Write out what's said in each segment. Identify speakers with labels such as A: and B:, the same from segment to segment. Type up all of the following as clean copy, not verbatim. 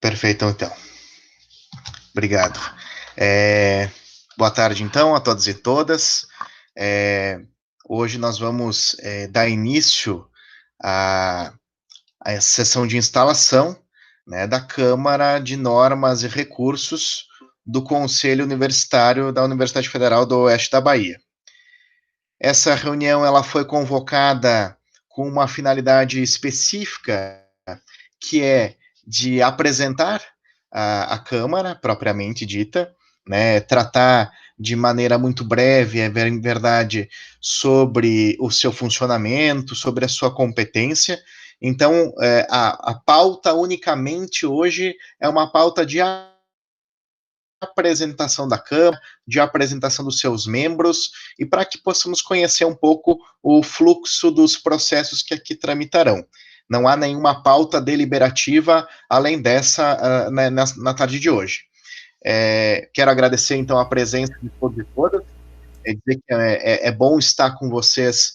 A: Perfeito, então. Obrigado. Boa tarde, então, a todos e todas. Hoje nós vamos dar início à sessão de instalação, né, da Câmara de Normas e Recursos do Conselho Universitário da Universidade Federal do Oeste da Bahia. Essa reunião ela foi convocada com uma finalidade específica, que é de apresentar a Câmara, propriamente dita, né, tratar de maneira muito breve, em verdade, sobre o seu funcionamento, sobre a sua competência. Então, a pauta unicamente hoje é uma pauta de apresentação da Câmara, de apresentação dos seus membros, e para que possamos conhecer um pouco o fluxo dos processos que aqui tramitarão. Não há nenhuma pauta deliberativa além dessa na tarde de hoje. Quero agradecer, então, a presença de todos e todas, dizer que é bom estar com vocês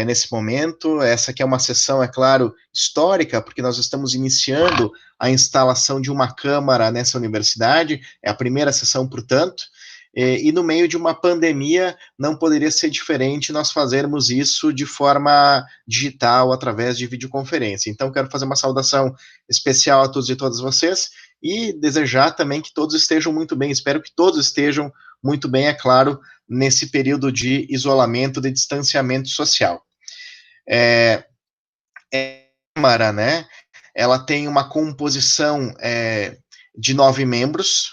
A: nesse momento. Essa aqui é uma sessão, é claro, histórica, porque nós estamos iniciando a instalação de uma Câmara nessa universidade, é a primeira sessão, portanto, e no meio de uma pandemia não poderia ser diferente nós fazermos isso de forma digital, através de videoconferência. Então, quero fazer uma saudação especial a todos e todas vocês, e desejar também que todos estejam muito bem, espero que todos estejam muito bem, é claro, nesse período de isolamento, de distanciamento social. A Câmara, né, ela tem uma composição de 9 membros,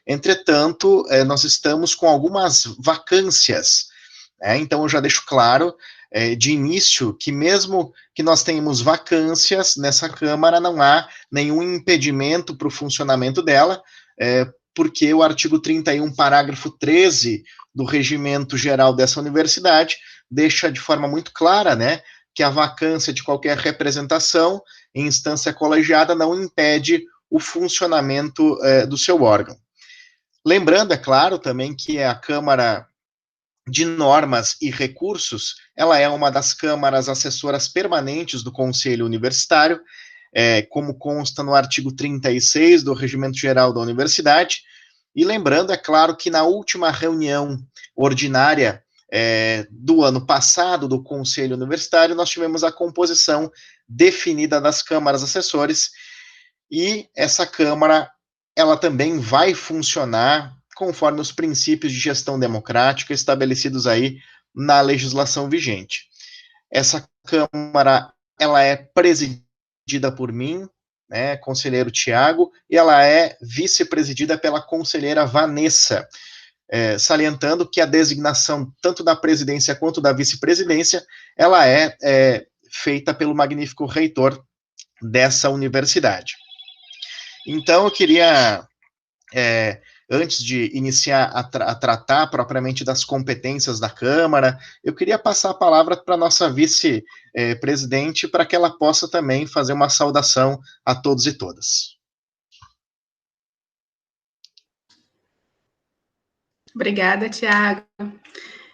A: entretanto, nós estamos com algumas vacâncias, né, então eu já deixo claro, de início, que mesmo que nós tenhamos vacâncias nessa Câmara, não há nenhum impedimento para o funcionamento dela, porque o artigo 31, parágrafo 13 do Regimento Geral dessa universidade deixa de forma muito clara, né, que a vacância de qualquer representação em instância colegiada não impede o funcionamento do seu órgão. Lembrando, é claro, também que a Câmara de Normas e Recursos, ela é uma das câmaras assessoras permanentes do Conselho Universitário, como consta no artigo 36 do Regimento Geral da Universidade, e lembrando, é claro, que na última reunião ordinária do ano passado do Conselho Universitário, nós tivemos a composição definida das câmaras assessores, e essa Câmara, ela também vai funcionar conforme os princípios de gestão democrática estabelecidos aí na legislação vigente. Essa Câmara, ela é presidida por mim, né, conselheiro Tiago, e ela é vice-presidida pela conselheira Vanessa, salientando que a designação tanto da presidência quanto da vice-presidência, ela é feita pelo magnífico reitor dessa universidade. Então, eu queria, antes de iniciar a tratar propriamente das competências da Câmara, eu queria passar a palavra para a nossa vice-presidente, para que ela possa também fazer uma saudação a todos e todas.
B: Obrigada, Tiago.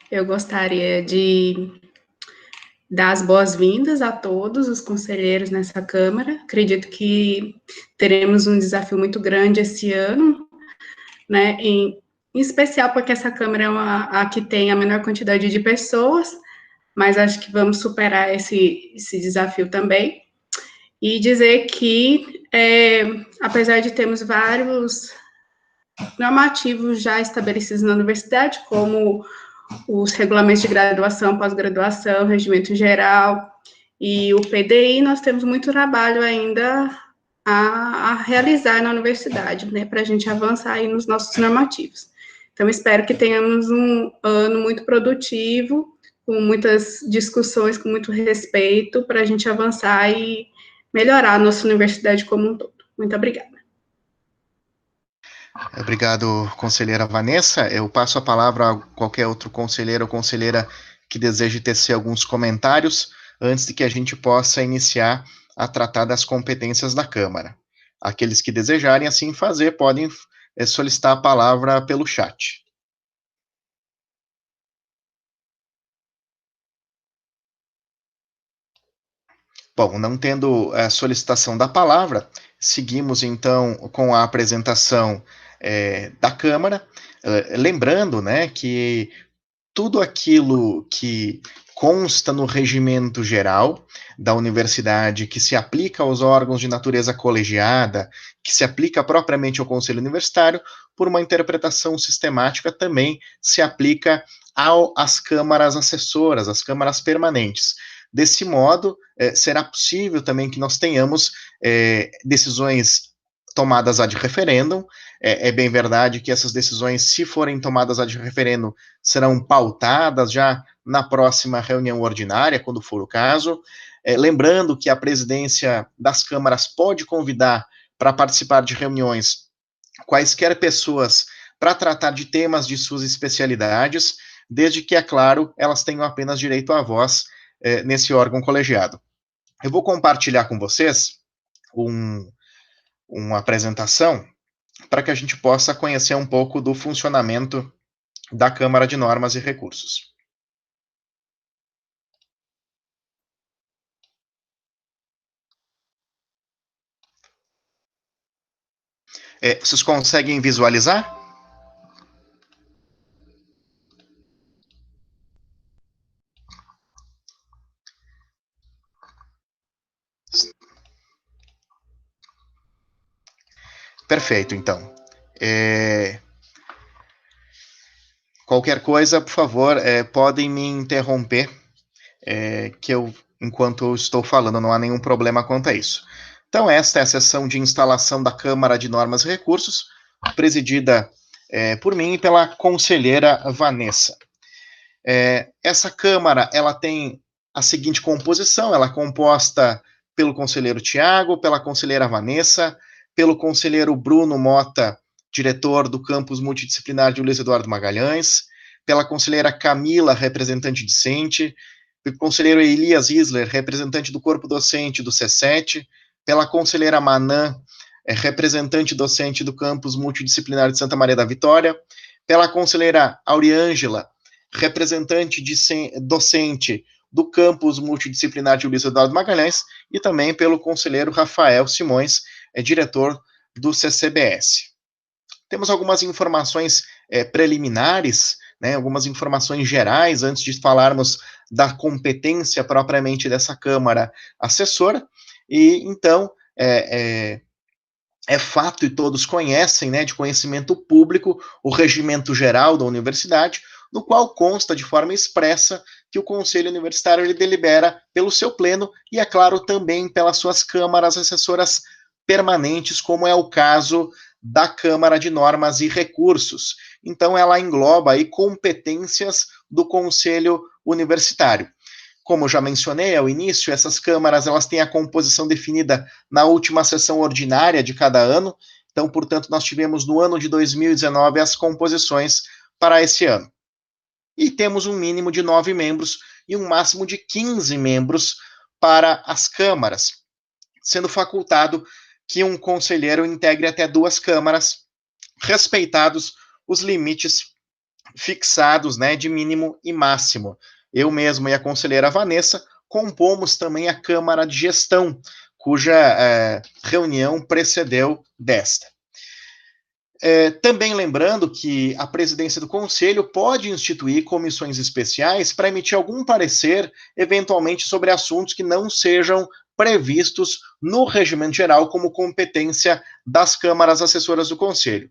B: Eu gostaria de dar as boas-vindas a todos os conselheiros nessa Câmara. Acredito que teremos um desafio muito grande esse ano, né, em especial porque essa Câmara é a que tem a menor quantidade de pessoas, mas acho que vamos superar esse desafio também. E dizer que, apesar de termos vários normativos já estabelecidos na universidade, como os regulamentos de graduação, pós-graduação, regimento geral e o PDI, nós temos muito trabalho ainda a realizar na universidade, né, para a gente avançar aí nos nossos normativos. Então, espero que tenhamos um ano muito produtivo, com muitas discussões, com muito respeito, para a gente avançar e melhorar a nossa universidade como um todo. Muito obrigada.
A: Obrigado, conselheira Vanessa. Eu passo a palavra a qualquer outro conselheiro ou conselheira que deseje tecer alguns comentários antes de que a gente possa iniciar a tratar das competências da Câmara. Aqueles que desejarem assim fazer podem solicitar a palavra pelo chat. Bom, não tendo a solicitação da palavra, seguimos então com a apresentação da Câmara, lembrando, né, que tudo aquilo que consta no regimento geral da universidade, que se aplica aos órgãos de natureza colegiada, que se aplica propriamente ao Conselho Universitário, por uma interpretação sistemática, também se aplica às câmaras assessoras, às câmaras permanentes. Desse modo, será possível também que nós tenhamos decisões tomadas ad referendum. É bem verdade que essas decisões, se forem tomadas ad referendum, serão pautadas já na próxima reunião ordinária, quando for o caso. Lembrando que a presidência das câmaras pode convidar para participar de reuniões quaisquer pessoas para tratar de temas de suas especialidades, desde que, é claro, elas tenham apenas direito à voz nesse órgão colegiado. Eu vou compartilhar com vocês uma apresentação para que a gente possa conhecer um pouco do funcionamento da Câmara de Normas e Recursos. Vocês conseguem visualizar? Perfeito, então. Qualquer coisa, por favor, podem me interromper, enquanto eu estou falando, não há nenhum problema quanto a isso. Então, esta é a sessão de instalação da Câmara de Normas e Recursos, presidida por mim e pela conselheira Vanessa. Essa Câmara, ela tem a seguinte composição: ela é composta pelo conselheiro Tiago, pela conselheira Vanessa, pelo conselheiro Bruno Mota, diretor do campus multidisciplinar de Luiz Eduardo Magalhães, pela conselheira Camila, representante discente, pelo conselheiro Elias Isler, representante do corpo docente do C7, pela conselheira Manã, representante docente do campus multidisciplinar de Santa Maria da Vitória, pela conselheira Auriângela, representante docente do campus multidisciplinar de Luiz Eduardo Magalhães, e também pelo conselheiro Rafael Simões, diretor do CCBS. Temos algumas informações preliminares, né, algumas informações gerais, antes de falarmos da competência propriamente dessa Câmara assessora, e então é fato, e todos conhecem, né, de conhecimento público, o regimento geral da universidade, no qual consta de forma expressa que o Conselho Universitário ele delibera pelo seu pleno e, é claro, também pelas suas câmaras assessoras permanentes, como é o caso da Câmara de Normas e Recursos. Então, ela engloba aí competências do Conselho Universitário. Como eu já mencionei ao início, essas câmaras elas têm a composição definida na última sessão ordinária de cada ano. Então, portanto, nós tivemos no ano de 2019 as composições para esse ano. E temos um mínimo de 9 membros e um máximo de 15 membros para as câmaras, sendo facultado que um conselheiro integre até 2 câmaras, respeitados os limites fixados, né, de mínimo e máximo. Eu mesmo e a conselheira Vanessa compomos também a Câmara de Gestão, cuja reunião precedeu desta. Também lembrando que a presidência do Conselho pode instituir comissões especiais para emitir algum parecer, eventualmente sobre assuntos que não sejam previstos no regimento geral como competência das câmaras assessoras do Conselho.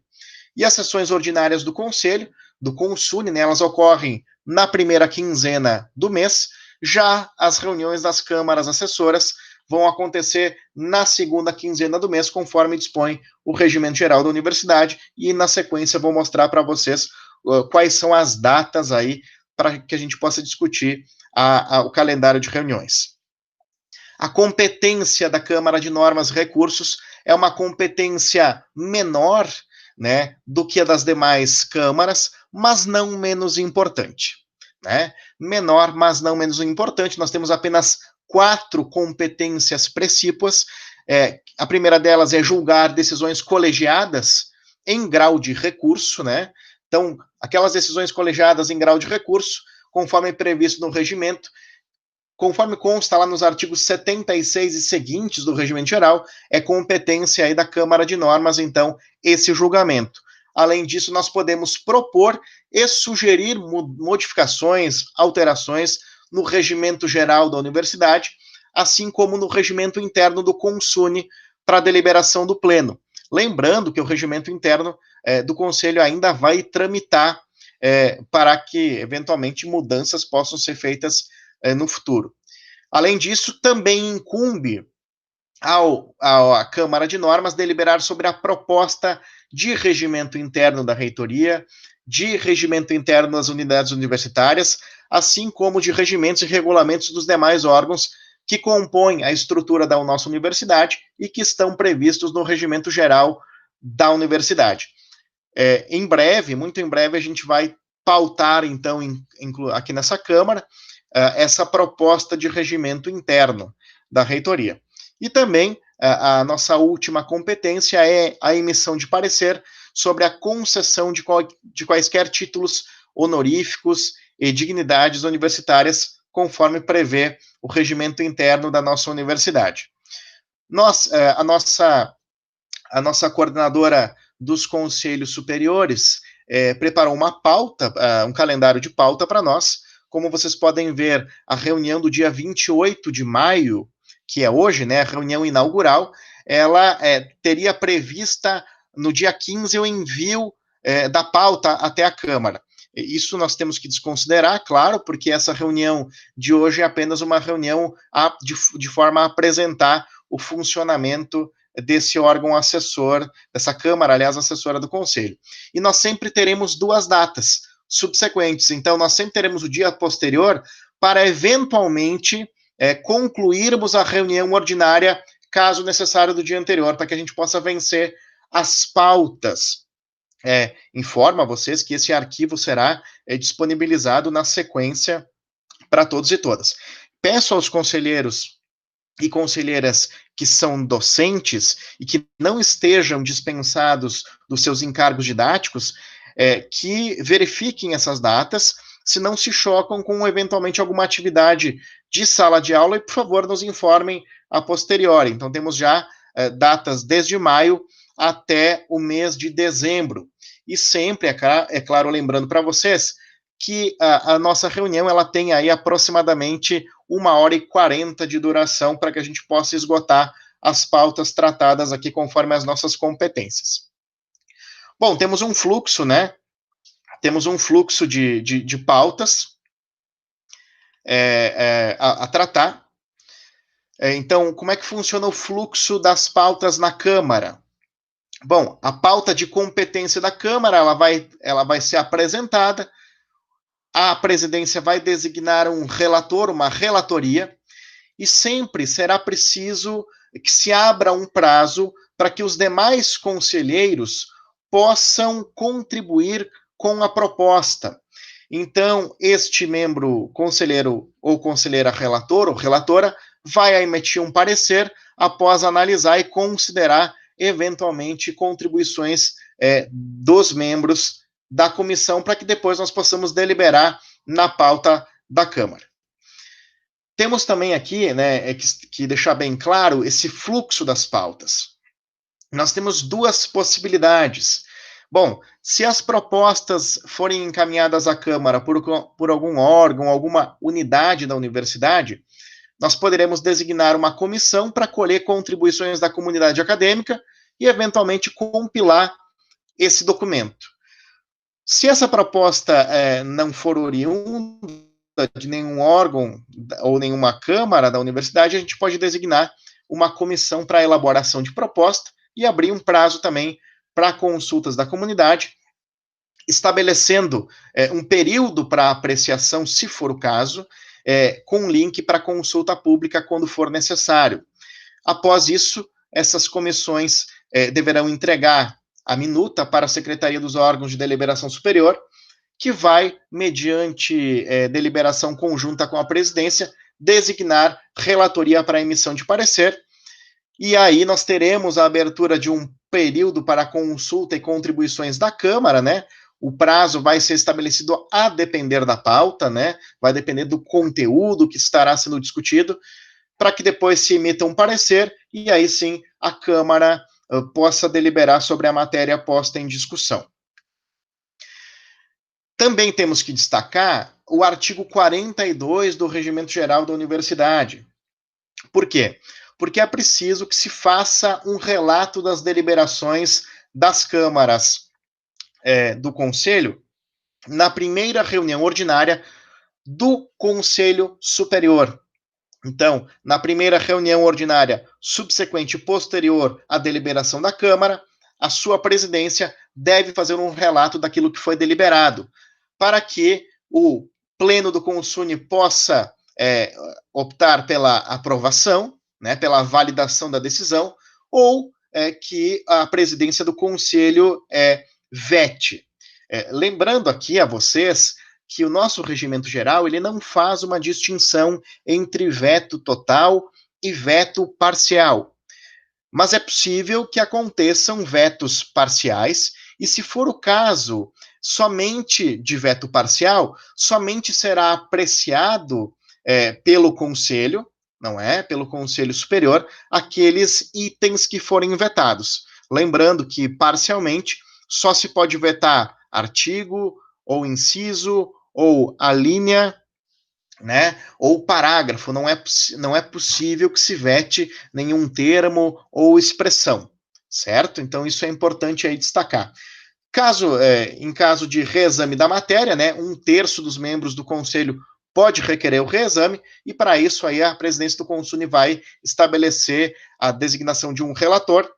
A: E as sessões ordinárias do Conselho, do Consune, né, elas ocorrem na primeira quinzena do mês, já as reuniões das câmaras assessoras vão acontecer na segunda quinzena do mês, conforme dispõe o regimento geral da universidade, e na sequência vou mostrar para vocês quais são as datas aí para que a gente possa discutir o calendário de reuniões. A competência da Câmara de Normas e Recursos é uma competência menor, né, do que a das demais câmaras, mas não menos importante, né? Menor, mas não menos importante. Nós temos apenas 4 competências precípuas. A primeira delas é julgar decisões colegiadas em grau de recurso, né? Então, aquelas decisões colegiadas em grau de recurso, conforme previsto no regimento, conforme consta lá nos artigos 76 e seguintes do Regimento Geral, é competência aí da Câmara de Normas, então, esse julgamento. Além disso, nós podemos propor e sugerir modificações, alterações no regimento geral da universidade, assim como no regimento interno do Consune para deliberação do Pleno. Lembrando que o regimento interno do Conselho ainda vai tramitar para que, eventualmente, mudanças possam ser feitas no futuro. Além disso, também incumbe à Câmara de Normas deliberar sobre a proposta de regimento interno da reitoria, de regimento interno das unidades universitárias, assim como de regimentos e regulamentos dos demais órgãos que compõem a estrutura da nossa universidade e que estão previstos no regimento geral da universidade. Em breve, muito em breve, a gente vai pautar, então, aqui nessa Câmara, essa proposta de regimento interno da reitoria. E também a nossa última competência é a emissão de parecer sobre a concessão de quaisquer títulos honoríficos e dignidades universitárias, conforme prevê o regimento interno da nossa universidade. A nossa coordenadora dos conselhos superiores preparou uma pauta, um calendário de pauta para nós. Como vocês podem ver, a reunião do dia 28 de maio, que é hoje, né, a reunião inaugural, ela teria prevista no dia 15 o envio da pauta até a Câmara. Isso nós temos que desconsiderar, claro, porque essa reunião de hoje é apenas uma reunião de forma a apresentar o funcionamento desse órgão assessor, dessa Câmara, aliás, assessora do Conselho. E nós sempre teremos 2 datas subsequentes, então nós sempre teremos o dia posterior para, eventualmente, concluirmos a reunião ordinária, caso necessário, do dia anterior, para que a gente possa vencer as pautas. Informo a vocês que esse arquivo será disponibilizado na sequência para todos e todas. Peço aos conselheiros e conselheiras que são docentes e que não estejam dispensados dos seus encargos didáticos, que verifiquem essas datas, se não se chocam com, eventualmente, alguma atividade de sala de aula, e, por favor, nos informem a posteriori. Então, temos já datas desde maio até o mês de dezembro. E sempre, é claro, lembrando para vocês que a nossa reunião ela tem aí aproximadamente 1h40 de duração para que a gente possa esgotar as pautas tratadas aqui conforme as nossas competências. Bom, temos um fluxo, né? Temos um fluxo de pautas a tratar. Então, como é que funciona o fluxo das pautas na Câmara? Bom, a pauta de competência da Câmara ela vai ser apresentada, a presidência vai designar um relator, uma relatoria, e sempre será preciso que se abra um prazo para que os demais conselheiros possam contribuir com a proposta. Então, este membro conselheiro ou conselheira relator ou relatora vai emitir um parecer após analisar e considerar, eventualmente, contribuições dos membros da comissão, para que depois nós possamos deliberar na pauta da Câmara. Temos também aqui, né, que deixar bem claro esse fluxo das pautas. Nós temos 2 possibilidades. Bom, se as propostas forem encaminhadas à Câmara por algum órgão, alguma unidade da universidade, nós poderemos designar uma comissão para colher contribuições da comunidade acadêmica e, eventualmente, compilar esse documento. Se essa proposta não for oriunda de nenhum órgão ou nenhuma Câmara da universidade, a gente pode designar uma comissão para elaboração de proposta e abrir um prazo também para consultas da comunidade, estabelecendo um período para apreciação, se for o caso, com link para consulta pública quando for necessário. Após isso, essas comissões deverão entregar a minuta para a Secretaria dos Órgãos de Deliberação Superior, que vai, mediante deliberação conjunta com a presidência, designar relatoria para emissão de parecer, e aí nós teremos a abertura de um período para consulta e contribuições da Câmara, né? O prazo vai ser estabelecido a depender da pauta, né? Vai depender do conteúdo que estará sendo discutido, para que depois se emita um parecer e aí sim a Câmara possa deliberar sobre a matéria posta em discussão. Também temos que destacar o artigo 42 do Regimento Geral da Universidade. Por quê? Porque é preciso que se faça um relato das deliberações das câmaras do Conselho na primeira reunião ordinária do Conselho Superior. Então, na primeira reunião ordinária subsequente posterior à deliberação da Câmara, a sua presidência deve fazer um relato daquilo que foi deliberado, para que o pleno do Consune possa optar pela aprovação, né, pela validação da decisão, ou que a presidência do Conselho vete. Lembrando aqui a vocês que o nosso regimento geral ele não faz uma distinção entre veto total e veto parcial. Mas é possível que aconteçam vetos parciais, e se for o caso somente de veto parcial, somente será apreciado pelo Conselho, não é? Pelo Conselho Superior, aqueles itens que forem vetados. Lembrando que, parcialmente, só se pode vetar artigo, ou inciso, ou a linha, né? Ou parágrafo, não é possível que se vete nenhum termo ou expressão, certo? Então isso é importante aí destacar. Em caso de reexame da matéria, né, 1/3 dos membros do conselho pode requerer o reexame, e para isso aí a presidência do Consune vai estabelecer a designação de um relator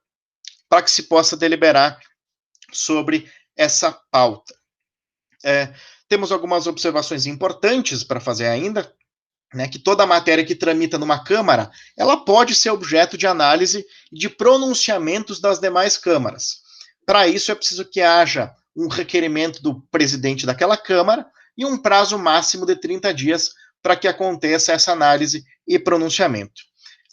A: para que se possa deliberar sobre essa pauta. Temos algumas observações importantes para fazer ainda, né, que toda matéria que tramita numa Câmara, ela pode ser objeto de análise e de pronunciamentos das demais câmaras. Para isso, é preciso que haja um requerimento do presidente daquela Câmara e um prazo máximo de 30 dias para que aconteça essa análise e pronunciamento.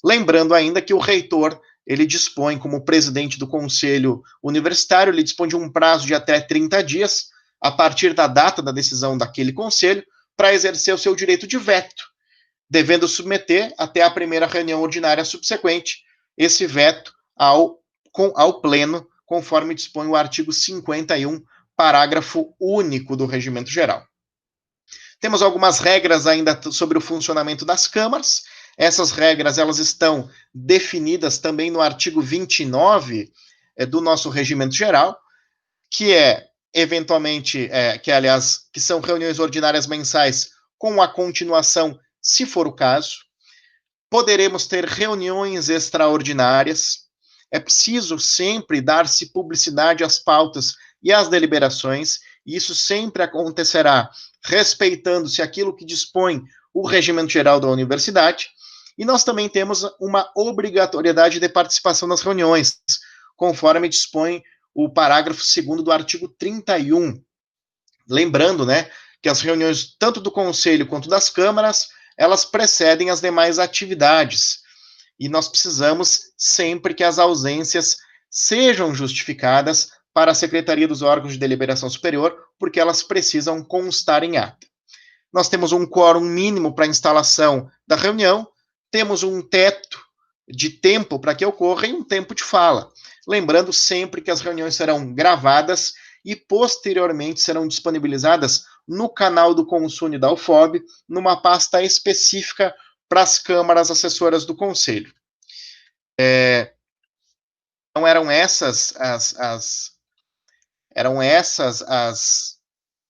A: Lembrando ainda que o reitor, ele dispõe, como presidente do Conselho Universitário, ele dispõe de um prazo de até 30 dias, a partir da data da decisão daquele conselho, para exercer o seu direito de veto, devendo submeter até a primeira reunião ordinária subsequente esse veto ao pleno, conforme dispõe o artigo 51, parágrafo único do Regimento Geral. Temos algumas regras ainda sobre o funcionamento das câmaras. Essas regras elas estão definidas também no artigo 29 do nosso Regimento Geral, que que são reuniões ordinárias mensais com a continuação, se for o caso. Poderemos ter reuniões extraordinárias. É preciso sempre dar-se publicidade às pautas e às deliberações, e isso sempre acontecerá respeitando-se aquilo que dispõe o Regimento Geral da Universidade, e nós também temos uma obrigatoriedade de participação nas reuniões, conforme dispõe o parágrafo 2º do artigo 31. Lembrando, né, que as reuniões tanto do Conselho quanto das câmaras, elas precedem as demais atividades, e nós precisamos sempre que as ausências sejam justificadas para a Secretaria dos Órgãos de Deliberação Superior, porque elas precisam constar em ata. Nós temos um quórum mínimo para a instalação da reunião, temos um teto de tempo para que ocorra e um tempo de fala. Lembrando sempre que as reuniões serão gravadas e posteriormente serão disponibilizadas no canal do Consune da UFOB, numa pasta específica para as câmaras assessoras do Conselho. Então eram essas as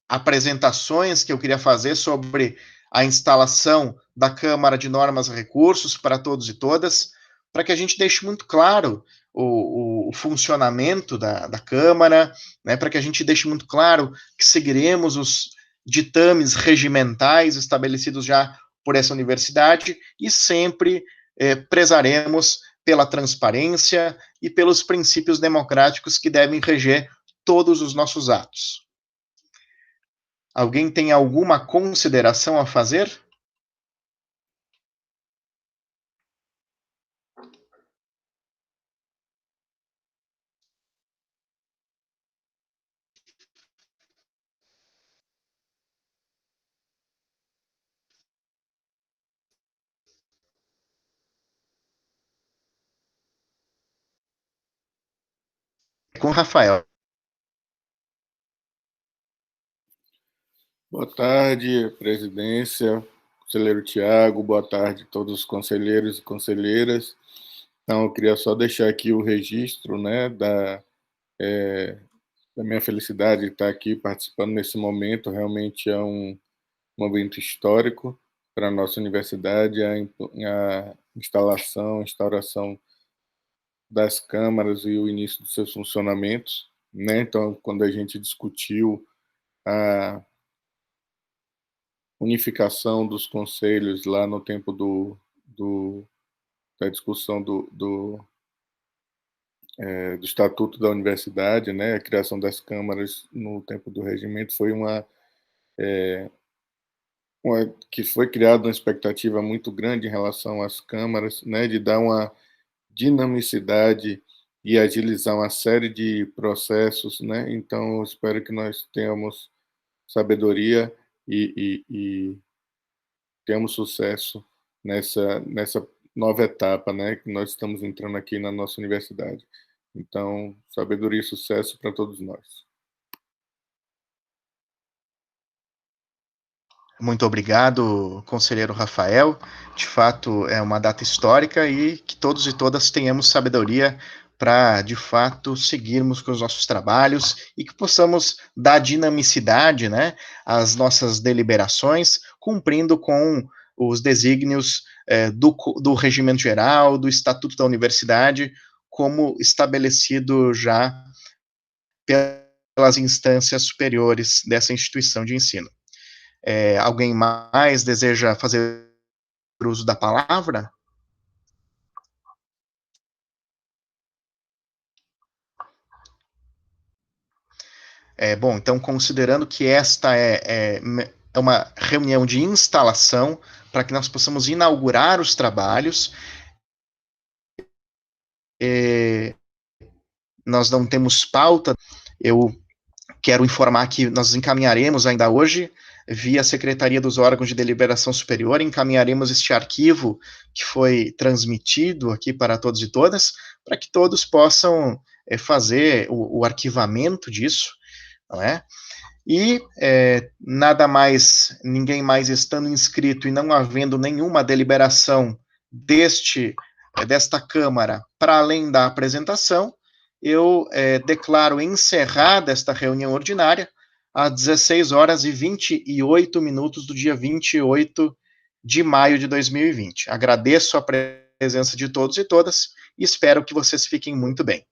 A: apresentações que eu queria fazer sobre a instalação da Câmara de Normas e Recursos para todos e todas, para que a gente deixe muito claro o funcionamento da Câmara, né, para que a gente deixe muito claro que seguiremos os ditames regimentais estabelecidos já por essa universidade e sempre prezaremos pela transparência e pelos princípios democráticos que devem reger todos os nossos atos. Alguém tem alguma consideração a fazer? com o Rafael.
C: Boa tarde, presidência, conselheiro Tiago, boa tarde a todos os conselheiros e conselheiras. Então, eu queria só deixar aqui o registro, né, da minha felicidade de estar aqui participando nesse momento. Realmente é um momento histórico para a nossa universidade, a instauração das câmaras e o início dos seus funcionamentos, né? Então, quando a gente discutiu a unificação dos conselhos lá no tempo da discussão do Estatuto da Universidade, né, a criação das câmaras no tempo do regimento foi que foi criada uma expectativa muito grande em relação às câmaras, né, de dar uma dinamicidade e agilizar uma série de processos, né. Então, eu espero que nós tenhamos sabedoria e tenhamos sucesso nessa nova etapa, né, que nós estamos entrando aqui na nossa universidade. Então, sabedoria e sucesso para todos nós.
A: Muito obrigado, conselheiro Rafael. De fato, é uma data histórica e que todos e todas tenhamos sabedoria para, de fato, seguirmos com os nossos trabalhos e que possamos dar dinamicidade, né, às nossas deliberações, cumprindo com os desígnios do regimento geral, do Estatuto da Universidade, como estabelecido já pelas instâncias superiores dessa instituição de ensino. Alguém mais deseja fazer uso da palavra? Bom, então, considerando que esta é uma reunião de instalação para que nós possamos inaugurar os trabalhos, nós não temos pauta, eu quero informar que nós encaminharemos ainda hoje, via Secretaria dos Órgãos de Deliberação Superior, encaminharemos este arquivo que foi transmitido aqui para todos e todas, para que todos possam fazer o arquivamento disso, não é? E nada mais, ninguém mais estando inscrito e não havendo nenhuma deliberação desta Câmara para além da apresentação, eu declaro encerrada esta reunião ordinária às 16 horas e 28 minutos do dia 28 de maio de 2020. Agradeço a presença de todos e todas e espero que vocês fiquem muito bem.